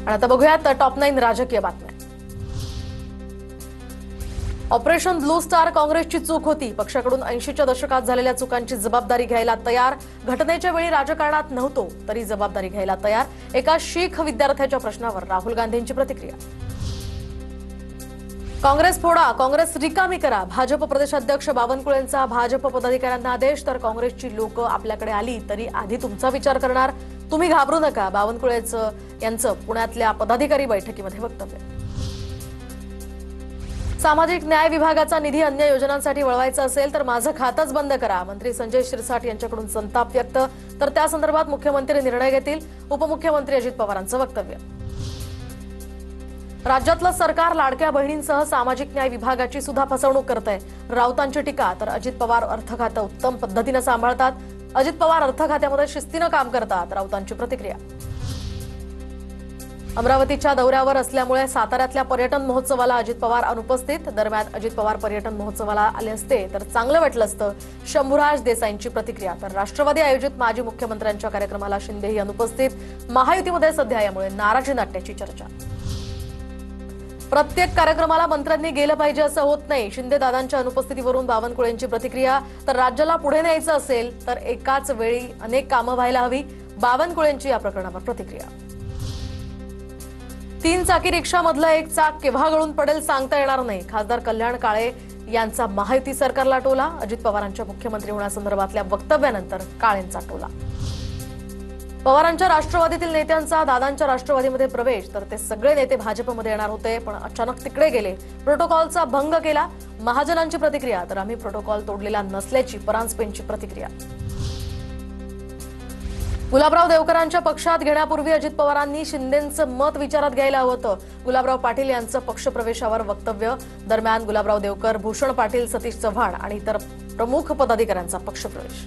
आणि आता बघूयात टॉप 9 राजकीय बातम्या। ऑपरेशन ब्लू स्टार काँग्रेसची चूक होती। पक्षाकडून 80च्या दशकात झालेल्या चुकांची जबाबदारी घ्यायला तयार। घटनेच्या वेळी राजकारणात नव्हतो तरी जबाबदारी घ्यायला तयार। एका शीख विद्यार्थ्याच्या प्रश्नावर राहुल गांधींची प्रतिक्रिया। काँग्रेस फोडा, काँग्रेस रिकामी करा। भाजप प्रदेशाध्यक्ष बावनकुळेंचा भाजप पदाधिकाऱ्यांना आदेश। तर काँग्रेसची लोक आपल्याकडे आली तरी आधी तुमचा विचार करणार, तुम्ही घाबरू नका। बावनकुळेंचं यांचं पुण्यातल्या पदाधिकारी बैठकीमध्ये वक्तव्य। सामाजिक न्याय विभागाचा निधी अन्य योजनांसाठी वळवायचा असेल तर माझं खातंच बंद करा। मंत्री संजय शिरसाट यांच्याकडून संताप व्यक्त। तर त्या संदर्भात मुख्यमंत्री निर्णय घेतील। उपमुख्यमंत्री अजित पवारांचं वक्तव्य। राज्यातलं सरकार लाडक्या बहिणींसह सामाजिक न्याय विभागाची सुद्धा फसवणूक करतंय। राऊतांची टीका। तर अजित पवार अर्थ खातं उत्तम पद्धतीने सांभाळतात। अजित पवार अर्थ खात्यामध्ये शिस्तीनं काम करतात। राऊतांची प्रतिक्रिया। अमरावतीच्या दौऱ्यावर असल्यामुळे साताऱ्यातल्या पर्यटन महोत्सवाला अजित पवार अनुपस्थित। दरम्यान अजित पवार पर्यटन महोत्सवाला आले असते तर चांगलं वाटलं असतं, शंभूराज देसाईंची प्रतिक्रिया। तर राष्ट्रवादी आयोजित माजी मुख्यमंत्र्यांच्या कार्यक्रमाला शिंदेही अनुपस्थित। महायुतीमध्ये सध्या यामुळे नाराजी नाट्याची चर्चा। प्रत्येक कार्यक्रमाला मंत्र्यांनी गेलं पाहिजे असं होत नाही। शिंदे दादांच्या अनुपस्थितीवरून बावनकुळेंची प्रतिक्रिया। तर राज्याला पुढे न्यायचं असेल तर एकाच वेळी अनेक कामं व्हायला हवी। बावनकुळेंची या प्रकरणावर प्रतिक्रिया। 3 चाकी रिक्षामधलं एक चाक केव्हा गळून पडेल सांगता येणार नाही। खासदार कल्याण काळे यांचा महायुती सरकारला टोला। अजित पवारांच्या मुख्यमंत्री होण्यासंदर्भातल्या वक्तव्यानंतर काळेंचा टोला। पवारांच्या राष्ट्रवादीतील नेत्यांचा दादांच्या राष्ट्रवादीमध्ये प्रवेश। तर ते सगळे नेते भाजपमध्ये येणार होते पण अचानक तिकडे गेले। प्रोटोकॉलचा भंग केला। महाजनांची प्रतिक्रिया। तर आम्ही प्रोटोकॉल तोडलेला नसल्याची परांजपेंची प्रतिक्रिया। गुलाबराव देवकरांच्या पक्षात घेण्यापूर्वी अजित पवारांनी शिंदेंचं मत विचारात घ्यायला हवं होतं। गुलाबराव पाटील यांचं पक्षप्रवेशावर वक्तव्य। दरम्यान गुलाबराव देवकर, भूषण पाटील, सतीश चव्हाण आणि इतर प्रमुख पदाधिकाऱ्यांचा पक्षप्रवेश।